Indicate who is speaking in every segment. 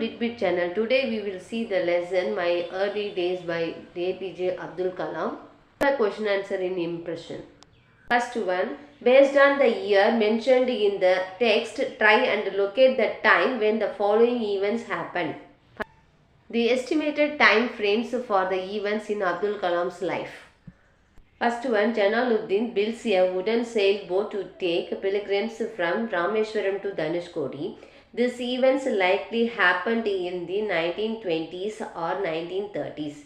Speaker 1: Litbit channel. Today we will see the lesson My Early Days by A.P.J. Abdul Kalam. A question answer in impression. First one, based on the year mentioned in the text, try and locate the time when the following events happened. The estimated time frames for the events in Abdul Kalam's life. First one, Jalaluddin builds a wooden sailboat to take pilgrims from Rameshwaram to Dhanushkodi. These events likely happened in the 1920s or 1930s,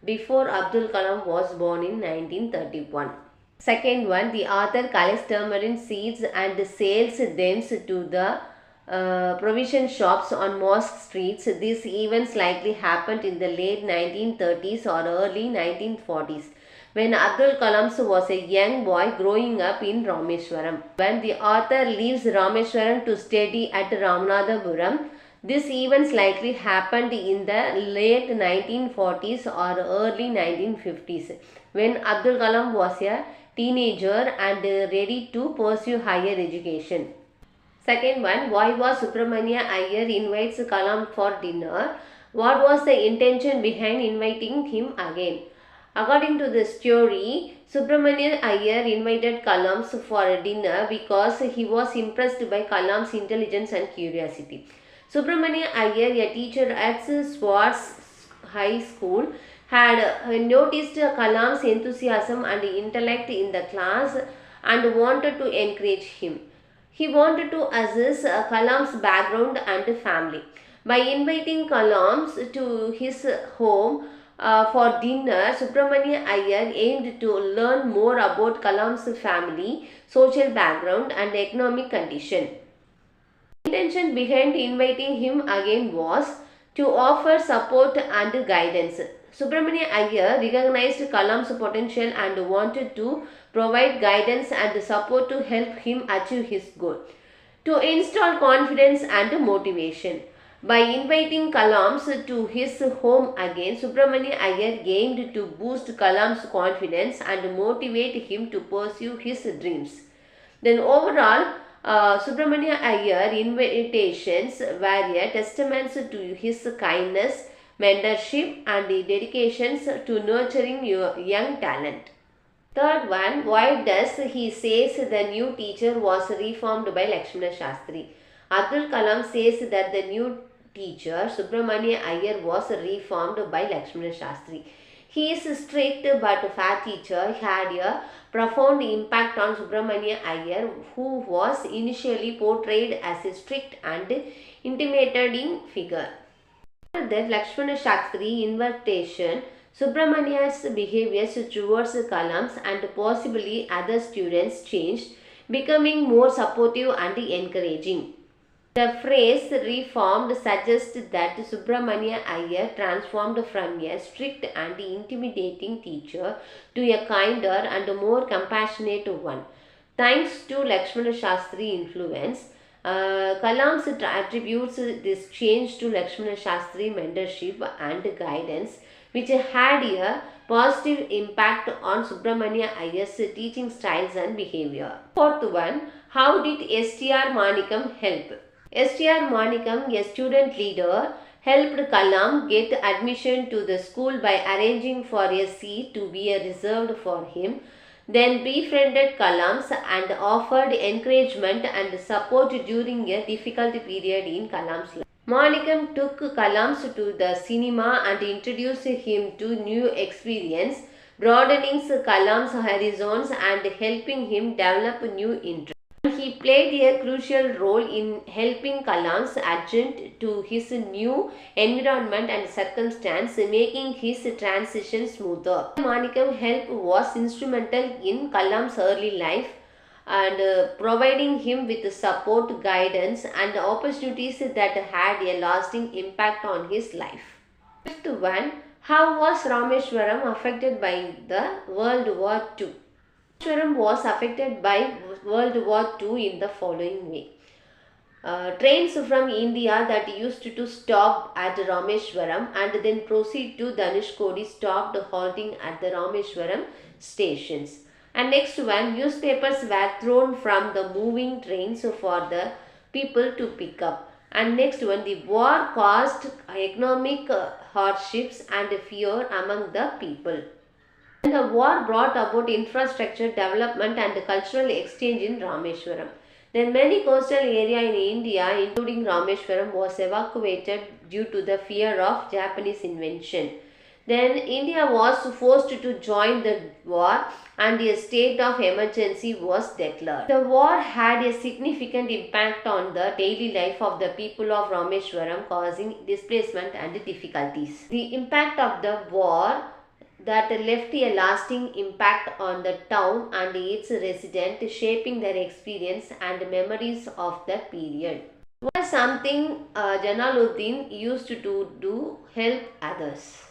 Speaker 1: before Abdul Kalam was born in 1931. Second one, the author collects tamarind seeds and sells them to the provision shops on mosque streets. These events likely happened in the late 1930s or early 1940s, when Abdul Kalam was a young boy growing up in Rameshwaram. When the author leaves Rameshwaram to study at Ramanathapuram, these events likely happened in the late 1940s or early 1950s, when Abdul Kalam was a teenager and ready to pursue higher education. Second one, why was Subramania Iyer invites Kalam for dinner? What was the intention behind inviting him again? According to the story, Subramania Iyer invited Kalam for a dinner because he was impressed by Kalam's intelligence and curiosity. Subramania Iyer, a teacher at Swartz High School, had noticed Kalam's enthusiasm and intellect in the class and wanted to encourage him. He wanted to assess Kalam's background and family. By inviting Kalam to his home for dinner, Subramania Iyer aimed to learn more about Kalam's family, social background and economic condition. The intention behind inviting him again was to offer support and guidance. Subramania Iyer recognized Kalam's potential and wanted to provide guidance and support to help him achieve his goal. To install confidence and motivation. By inviting Kalam to his home again, Subramania Iyer aimed to boost Kalam's confidence and motivate him to pursue his dreams. Then overall, Subramania Iyer invitations were a testament to his kindness, mentorship and dedications to nurturing young talent. Third one, why does he says the new teacher was reformed by Lakshmana Shastri? Abdul Kalam says that the new teacher Subramania Iyer was reformed by Lakshmana Shastri. His strict but fair teacher had a profound impact on Subramania Iyer, who was initially portrayed as a strict and intimidating figure. After that Lakshmana Shastri invitation, Subramania's behavior towards Kalam's and possibly other students changed, becoming more supportive and encouraging. The phrase reformed suggests that Subramania Iyer transformed from a strict and intimidating teacher to a kinder and more compassionate one. Thanks to Lakshmana Shastri influence, Kalam attributes this change to Lakshmana Shastri mentorship and guidance, which had a positive impact on Subramania Iyer's teaching styles and behavior. Fourth one, how did S.T.R. Manikam help? S.T.R. Manikam, a student leader, helped Kalam get admission to the school by arranging for a seat to be reserved for him, then befriended Kalam and offered encouragement and support during a difficult period in Kalam's life. Manikam took Kalam to the cinema and introduced him to new experience, broadening Kalam's horizons and helping him develop new interests. He played a crucial role in helping Kalam adjust to his new environment and circumstance, making his transition smoother. Manikam's help was instrumental in Kalam's early life and providing him with support, guidance and opportunities that had a lasting impact on his life. Fifth one, how was Rameshwaram affected by the World War II? Rameshwaram was affected by World War II in the following way. Trains from India that used to stop at Rameshwaram and then proceed to Dhanushkodi stopped halting at the Rameshwaram stations. And next one, newspapers were thrown from the moving trains for the people to pick up. And next one, the war caused economic hardships and fear among the people. And the war brought about infrastructure development and cultural exchange in Rameshwaram. Then many coastal area in India, including Rameshwaram, was evacuated due to the fear of Japanese invasion. Then India was forced to join the war and a state of emergency was declared. The war had a significant impact on the daily life of the people of Rameshwaram, causing displacement and difficulties. The impact of the war that left a lasting impact on the town and its residents, shaping their experience and memories of the period. What was something Jalaluddin used to do help others?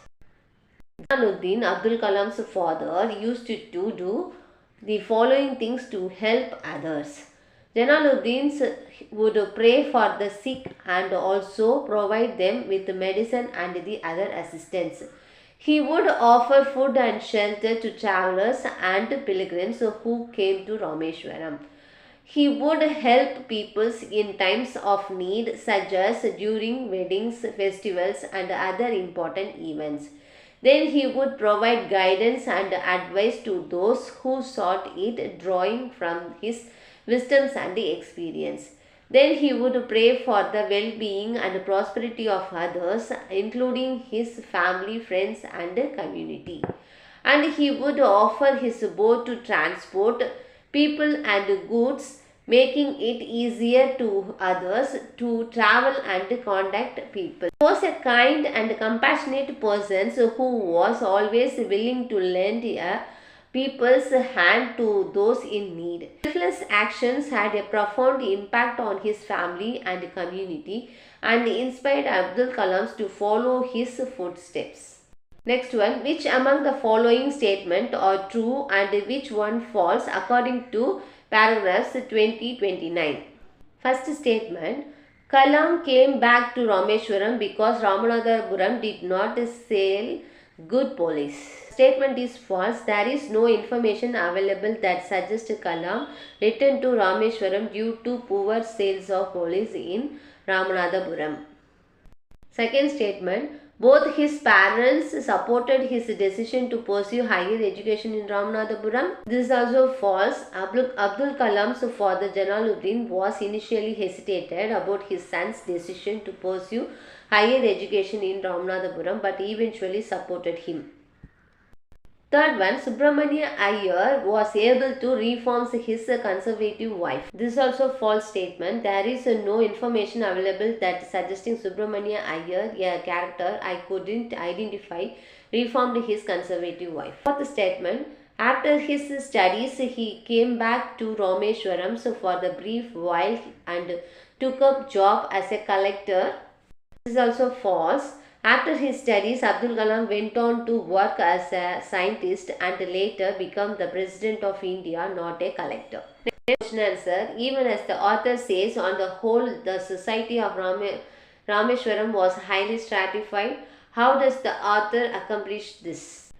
Speaker 1: Jalaluddin, Abdul Kalam's father, used to do the following things to help others. Jalaluddin would pray for the sick and also provide them with medicine and the other assistance. He would offer food and shelter to travelers and pilgrims who came to Rameshwaram. He would help people in times of need, such as during weddings, festivals, and other important events. Then he would provide guidance and advice to those who sought it, drawing from his wisdoms and experience. Then he would pray for the well-being and prosperity of others, including his family, friends, and community. And he would offer his boat to transport people and goods, making it easier to others to travel and contact people. He was a kind and compassionate person who was always willing to lend a people's hand to those in need. Selfless actions had a profound impact on his family and community and inspired Abdul Kalam to follow his footsteps. Next one, which among the following statements are true and which one false according to paragraphs 20-29. First statement, Kalam came back to Rameshwaram because Ramanathapuram did not sell good police. Statement is false. There is no information available that suggests Kalam returned to Rameshwaram due to poor sales of police in Ramanathapuram. Second statement, both his parents supported his decision to pursue higher education in Ramanathapuram. This is also false. Abdul Kalam's father Jalaluddin was initially hesitated about his son's decision to pursue higher education in Ramanathapuram but eventually supported him. Third one, Subramania Iyer was able to reform his conservative wife. This is also a false statement. There is no information available that suggesting Subramania Iyer, a character I couldn't identify, reformed his conservative wife. Fourth statement, after his studies, he came back to Rameshwaram for the brief while and took up job as a collector. This is also false. After his studies, Abdul Kalam went on to work as a scientist and later became the President of India, not a collector. Question answer. Even as the author says, on the whole, the society of Rameshwaram was highly stratified. How does the author accomplish this?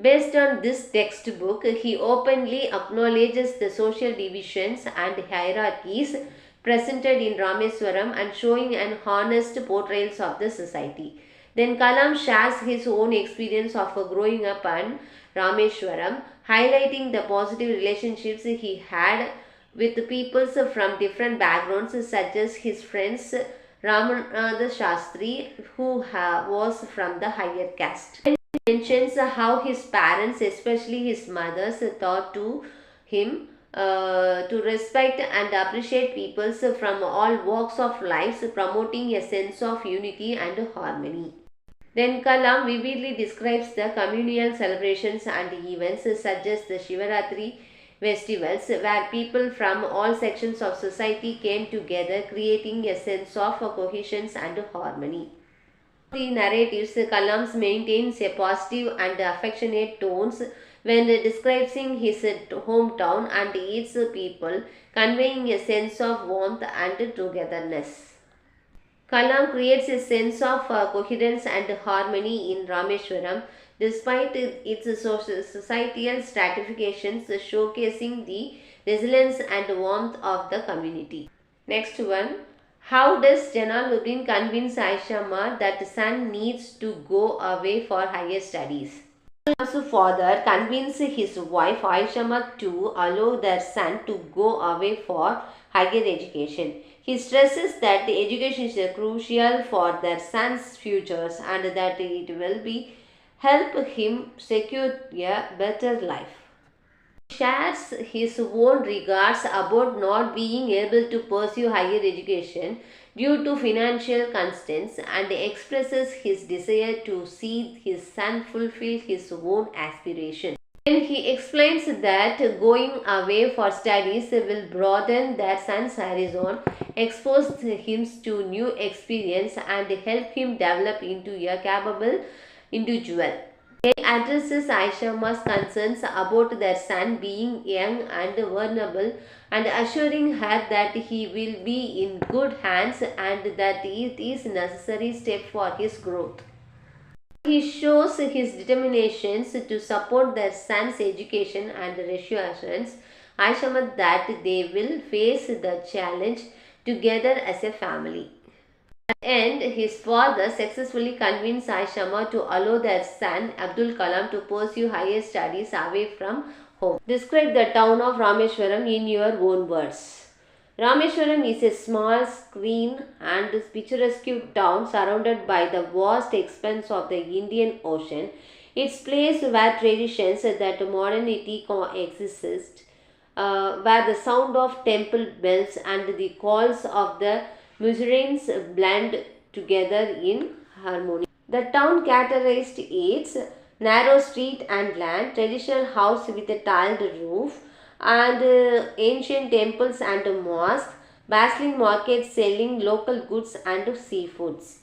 Speaker 1: Based on this textbook, he openly acknowledges the social divisions and hierarchies presented in Rameswaram and showing an honest portrayals of the society. Then Kalam shares his own experience of growing up in Rameshwaram, highlighting the positive relationships he had with people from different backgrounds, such as his friends Ramanatha Shastri, who was from the higher caste. He mentions how his parents, especially his mothers, taught to him to respect and appreciate people from all walks of life, promoting a sense of unity and harmony. Then Kalam vividly describes the communal celebrations and events such as the Shivaratri festivals, where people from all sections of society came together, creating a sense of cohesion and harmony. The narratives, Kalam maintains a positive and affectionate tones when describing his hometown and its people, conveying a sense of warmth and togetherness. Kalam creates a sense of coherence and harmony in Rameshwaram despite its societal stratifications, showcasing the resilience and warmth of the community. Next one, How does Jalaluddin convince Aishama that son needs to go away for higher studies? Jalaluddin's father convinced his wife Aishama to allow their son to go away for higher education. He stresses that the education is crucial for their son's futures and that it will be help him secure a better life. Shares his own regards about not being able to pursue higher education due to financial constraints and expresses his desire to see his son fulfill his own aspirations. Then he explains that going away for studies will broaden their son's horizon, expose him to new experience and help him develop into a capable individual. He addresses Aishama's concerns about their son being young and vulnerable and assuring her that he will be in good hands and that it is a necessary step for his growth. He shows his determination to support their son's education and reassurance Aishama that they will face the challenge together as a family. At the end, his father successfully convinced Aishama to allow their son Abdul Kalam to pursue higher studies away from home. Describe the town of Rameshwaram in your own words. Rameshwaram is a small, serene and picturesque town surrounded by the vast expanse of the Indian Ocean. It's a place where traditions that modernity coexist, where the sound of temple bells and the calls of the musicians blend together in harmony. The town characterized its narrow street and land, traditional house with a tiled roof, and ancient temples and mosques, bustling markets selling local goods and seafoods.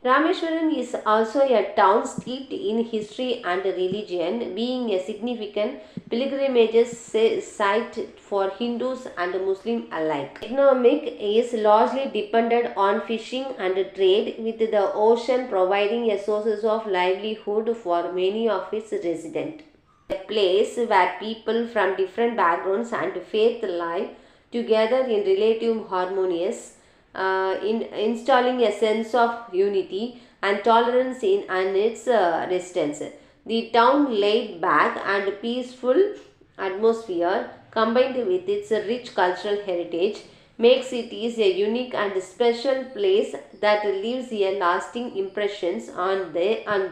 Speaker 1: Rameshwaram is also a town steeped in history and religion, being a significant pilgrimage site for Hindus and Muslims alike. Economic is largely dependent on fishing and trade, with the ocean providing a source of livelihood for many of its residents. A place where people from different backgrounds and faith live together in relative harmonious, in installing a sense of unity and tolerance in its residents. The town laid back and peaceful atmosphere combined with its rich cultural heritage makes it is a unique and special place that leaves a lasting impressions on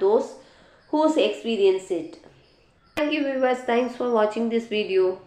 Speaker 1: those who experience it. Thank you viewers, thanks for watching this video.